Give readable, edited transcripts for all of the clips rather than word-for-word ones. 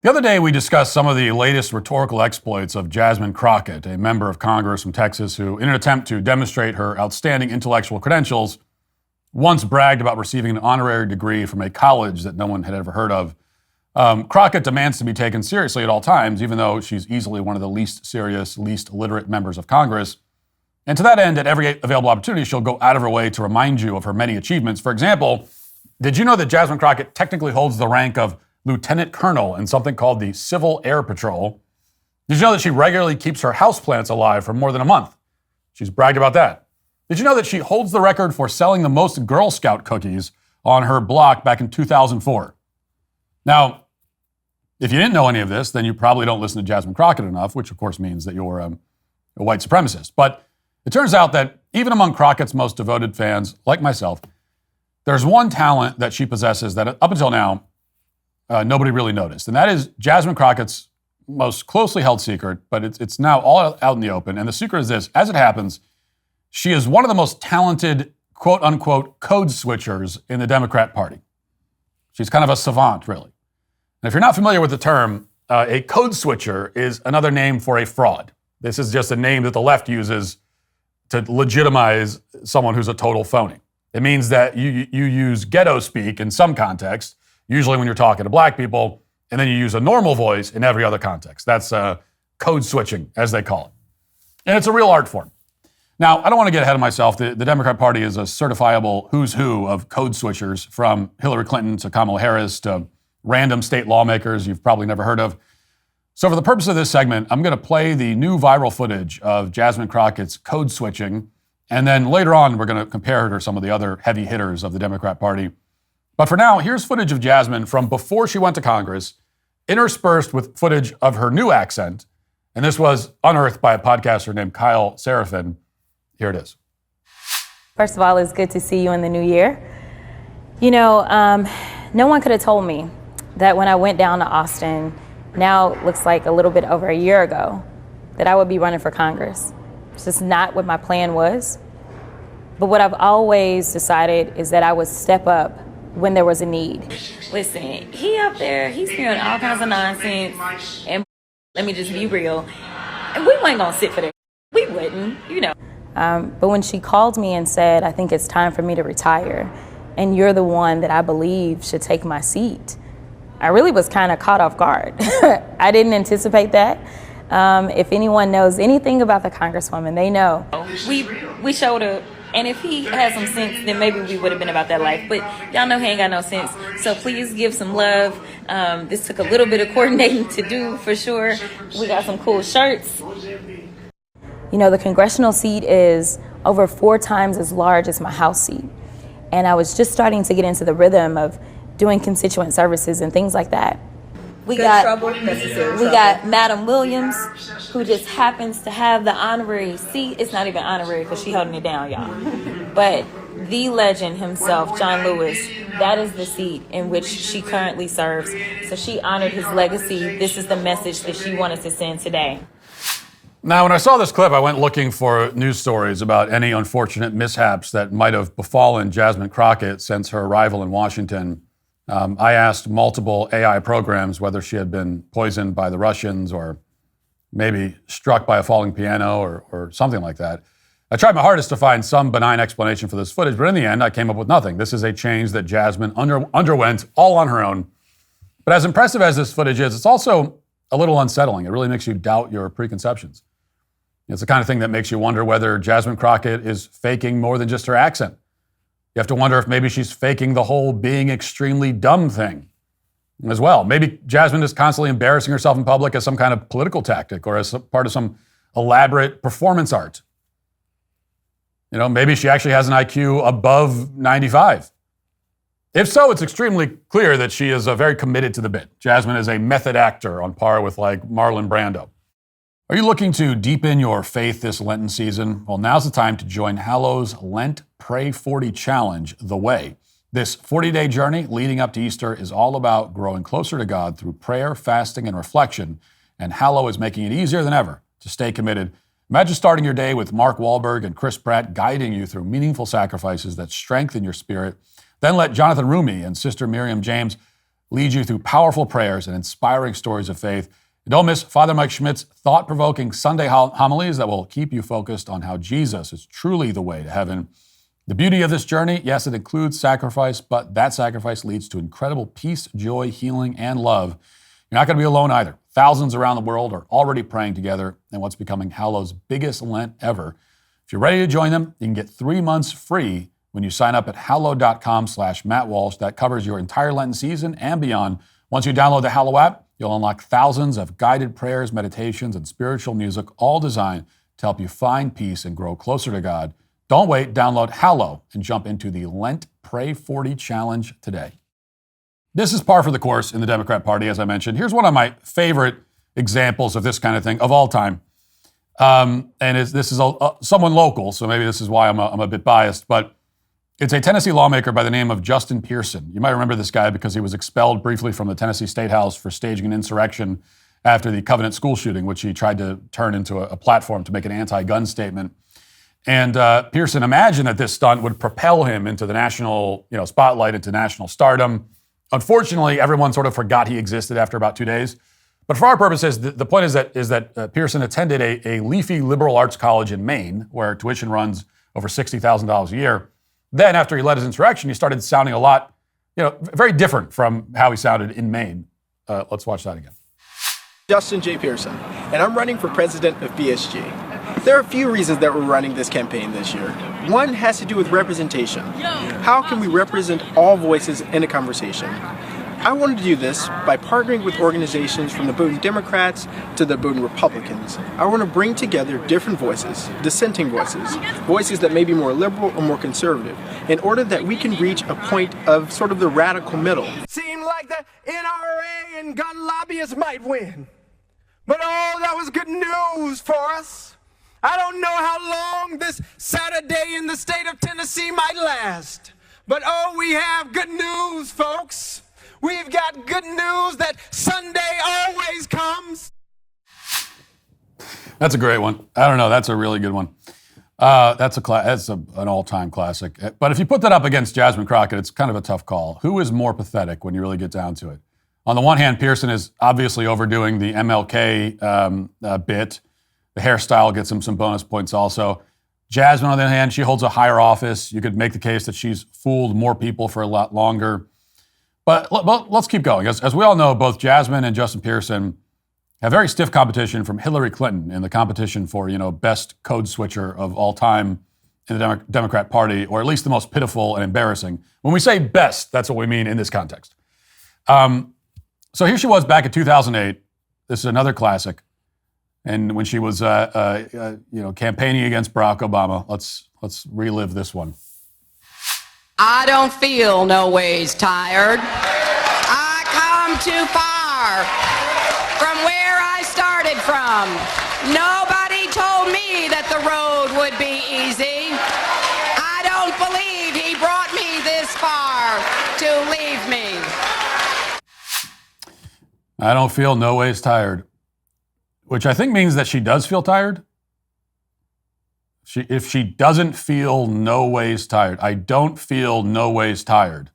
The other day, we discussed some of the latest rhetorical exploits of Jasmine Crockett, a member of Congress from Texas who, in an attempt to demonstrate her outstanding intellectual credentials, once bragged about receiving an honorary degree from a college that no one had ever heard of. Crockett demands to be taken seriously at all times, even though she's easily one of the least serious, least literate members of Congress. And to that end, at every available opportunity, she'll go out of her way to remind you of her many achievements. For example, did you know that Jasmine Crockett technically holds the rank of lieutenant colonel in something called the Civil Air Patrol? Did you know that she regularly keeps her houseplants alive for more than a month? She's bragged about that. Did you know that she holds the record for selling the most Girl Scout cookies on her block back in 2004? Now, if you didn't know any of this, then you probably don't listen to Jasmine Crockett enough, which of course means that you're a white supremacist. But it turns out that even among Crockett's most devoted fans, like myself, there's one talent that she possesses that up until now, nobody really noticed. And that is Jasmine Crockett's most closely held secret, but it's now all out in the open. And the secret is this: as it happens, she is one of the most talented, quote unquote, code switchers in the Democrat Party. She's kind of a savant, really. And if you're not familiar with the term, a code switcher is another name for a fraud. This is just a name that the left uses to legitimize someone who's a total phony. It means that you use ghetto speak in some context, usually when you're talking to black people, and then you use a normal voice in every other context. That's code switching, as they call it. And it's a real art form. Now, I don't want to get ahead of myself. The Democrat Party is a certifiable who's who of code switchers, from Hillary Clinton to Kamala Harris to random state lawmakers you've probably never heard of. So for the purpose of this segment, I'm going to play the new viral footage of Jasmine Crockett's code switching, and then later on, we're going to compare her to some of the other heavy hitters of the Democrat Party. But for now, here's footage of Jasmine from before she went to Congress, interspersed with footage of her new accent. And this was unearthed by a podcaster named Kyle Seraphin. Here it is. First of all, it's good to see you in the new year. You know, no one could have told me that when I went down to Austin, now it looks like a little bit over a year ago, that I would be running for Congress. It's just not what my plan was. But what I've always decided is that I would step up when there was a need. Listen, he up there, he's spewing all kinds of nonsense, and let me just be real, and we weren't gonna sit for that. We wouldn't, you know. But when she called me and said, I think it's time for me to retire, and you're the one that I believe should take my seat, I really was kind of caught off guard. I didn't anticipate that. If anyone knows anything about the Congresswoman, they know. We showed up. And if he had some sense, then maybe we would have been about that life. But y'all know he ain't got no sense. So please give some love. This took a little bit of coordinating to do, for sure. We got some cool shirts. You know, the congressional seat is over 4 times as large as my House seat. And I was just starting to get into the rhythm of doing constituent services and things like that. We got Madam Williams, who just happens to have the honorary seat. It's not even honorary because she's holding it down, y'all. But the legend himself, John Lewis, that is the seat in which she currently serves. So she honored his legacy. This is the message that she wanted to send today. Now, when I saw this clip, I went looking for news stories about any unfortunate mishaps that might have befallen Jasmine Crockett since her arrival in Washington. I asked multiple AI programs whether she had been poisoned by the Russians or maybe struck by a falling piano or something like that. I tried my hardest to find some benign explanation for this footage, but in the end, I came up with nothing. This is a change that Jasmine underwent all on her own. But as impressive as this footage is, it's also a little unsettling. It really makes you doubt your preconceptions. It's the kind of thing that makes you wonder whether Jasmine Crockett is faking more than just her accent. You have to wonder if maybe she's faking the whole being extremely dumb thing as well. Maybe Jasmine is constantly embarrassing herself in public as some kind of political tactic or as part of some elaborate performance art. You know, maybe she actually has an IQ above 95. If so, it's extremely clear that she is very committed to the bit. Jasmine is a method actor on par with like Marlon Brando. Are you looking to deepen your faith this Lenten season? Well, now's the time to join Hallow's Lent Pray 40 Challenge, The Way. This 40-day journey leading up to Easter is all about growing closer to God through prayer, fasting, and reflection, and Hallow is making it easier than ever to stay committed. Imagine starting your day with Mark Wahlberg and Chris Pratt guiding you through meaningful sacrifices that strengthen your spirit. Then let Jonathan Rumi and Sister Miriam James lead you through powerful prayers and inspiring stories of faith. And don't miss Father Mike Schmidt's thought-provoking Sunday homilies that will keep you focused on how Jesus is truly the way to heaven. The beauty of this journey, yes, it includes sacrifice, but that sacrifice leads to incredible peace, joy, healing, and love. You're not going to be alone either. Thousands around the world are already praying together in what's becoming Hallow's biggest Lent ever. If you're ready to join them, you can get 3 months free when you sign up at hallow.com/Matt Walsh. That covers your entire Lenten season and beyond. Once you download the Hallow app, you'll unlock thousands of guided prayers, meditations, and spiritual music, all designed to help you find peace and grow closer to God. Don't wait, download Hallow and jump into the Lent Pray 40 Challenge today. This is par for the course in the Democrat Party, as I mentioned. Here's one of my favorite examples of this kind of thing of all time. This is someone local, so maybe this is why I'm a bit biased, but it's a Tennessee lawmaker by the name of Justin Pearson. You might remember this guy because he was expelled briefly from the Tennessee State House for staging an insurrection after the Covenant school shooting, which he tried to turn into a platform to make an anti-gun statement. And Pearson imagined that this stunt would propel him into the national spotlight, into national stardom. Unfortunately, everyone sort of forgot he existed after about 2 days. But for our purposes, the point is that Pearson attended a leafy liberal arts college in Maine, where tuition runs over $60,000 a year. Then, after he led his insurrection, he started sounding a lot, very different from how he sounded in Maine. Let's watch that again. Justin J. Pearson, and I'm running for president of BSG. There are a few reasons that we're running this campaign this year. One has to do with representation. How can we represent all voices in a conversation? I wanted to do this by partnering with organizations from the Boone Democrats to the Boone Republicans. I want to bring together different voices, dissenting voices, voices that may be more liberal or more conservative, in order that we can reach a point of sort of the radical middle. Seemed like the NRA and gun lobbyists might win. But oh, that was good news for us. I don't know how long this Saturday in the state of Tennessee might last. But oh, we have good news, folks. We've got good news that Sunday always comes. That's a great one. I don't know. That's a really good one. That's an all-time classic. But if you put that up against Jasmine Crockett, it's kind of a tough call. Who is more pathetic when you really get down to it? On the one hand, Pearson is obviously overdoing the MLK bit. The hairstyle gets him some bonus points also. Jasmine, on the other hand, she holds a higher office. You could make the case that she's fooled more people for a lot longer. But let's keep going. As we all know, both Jasmine and Justin Pearson have very stiff competition from Hillary Clinton in the competition for, best code switcher of all time in the Democrat Party, or at least the most pitiful and embarrassing. When we say best, that's what we mean in this context. So here she was back in 2008. This is another classic. And when she was, campaigning against Barack Obama, let's relive this one. I don't feel no ways tired. I come too far from where I started from. Nobody told me that the road would be easy. I don't believe he brought me this far to leave me. I don't feel no ways tired, which I think means that she does feel tired. If she doesn't feel no ways tired, I don't feel no ways tired,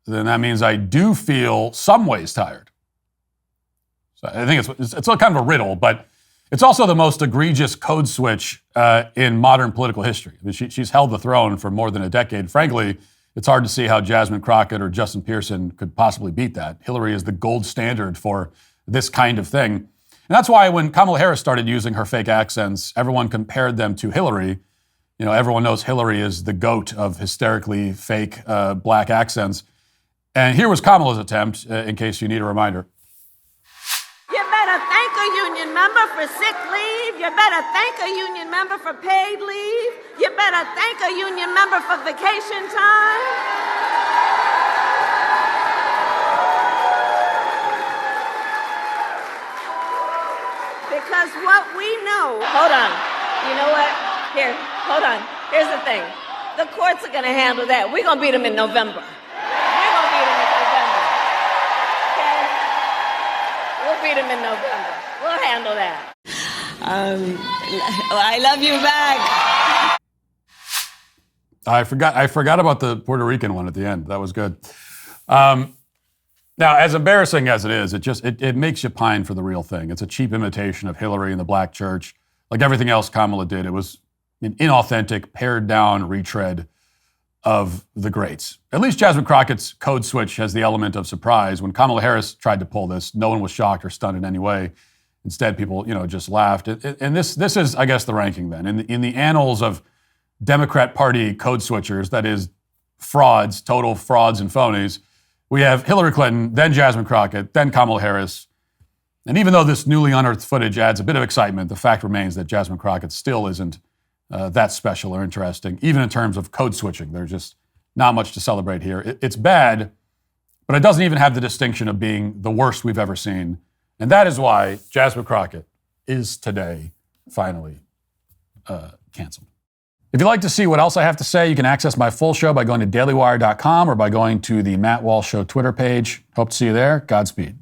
then that means I do feel some ways tired. So I think it's kind of a riddle, but it's also the most egregious code switch in modern political history. I mean, she's held the throne for more than a decade. Frankly, it's hard to see how Jasmine Crockett or Justin Pearson could possibly beat that. Hillary is the gold standard for this kind of thing. And that's why when Kamala Harris started using her fake accents, everyone compared them to Hillary. Everyone knows Hillary is the goat of hysterically fake black accents. And here was Kamala's attempt, in case you need a reminder. You better thank a union member for sick leave. You better thank a union member for paid leave. You better thank a union member for vacation time. Because what we know, hold on, you know what? Here, hold on. Here's the thing. The courts are going to handle that. We're going to beat them in November. We're going to beat them in November. Okay? We'll beat them in November. We'll handle that. I love you back. I forgot about the Puerto Rican one at the end. That was good. Now, as embarrassing as it is, it makes you pine for the real thing. It's a cheap imitation of Hillary and the black church. Like everything else Kamala did, it was an inauthentic, pared down retread of the greats. At least Jasmine Crockett's code switch has the element of surprise. When Kamala Harris tried to pull this, no one was shocked or stunned in any way. Instead, people, just laughed. And this is, I guess, the ranking then. In the annals of Democrat Party code switchers, that is frauds, total frauds and phonies, we have Hillary Clinton, then Jasmine Crockett, then Kamala Harris. And even though this newly unearthed footage adds a bit of excitement, the fact remains that Jasmine Crockett still isn't that special or interesting, even in terms of code switching. There's just not much to celebrate here. It's bad, but it doesn't even have the distinction of being the worst we've ever seen. And that is why Jasmine Crockett is today finally canceled. If you'd like to see what else I have to say, you can access my full show by going to dailywire.com or by going to the Matt Walsh Show Twitter page. Hope to see you there. Godspeed.